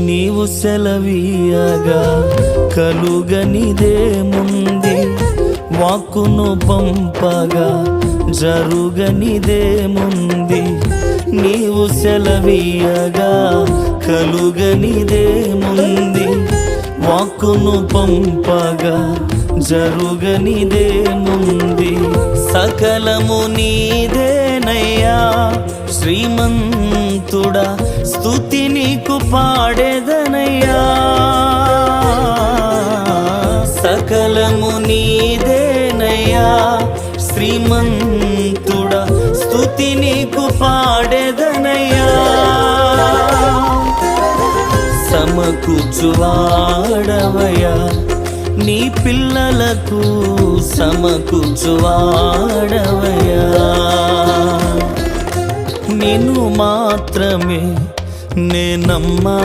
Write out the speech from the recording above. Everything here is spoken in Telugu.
నీవు సెలవీయగా కలుగనిదేముంది, వాక్కును పంపగా జరుగనిదేముంది. నీవు సెలవీయగా కలుగనిదేముంది, వాక్కును పంపగా జరుగనిదేముంది. సకలము నీదేనయ్యా శ్రీమంతుడా, స్తుతి నీకు పాడేదనయ్యా. సకలము నీదేనయ్యా శ్రీమంతుడా, స్తుతి నీకు పాడేదనయ్యా. సమకూర్చువాడవయ్యా నీ పిల్లలకు, సమకూర్చువాడవయ్యా. నిన్ను మాత్రమే నే నమ్మా.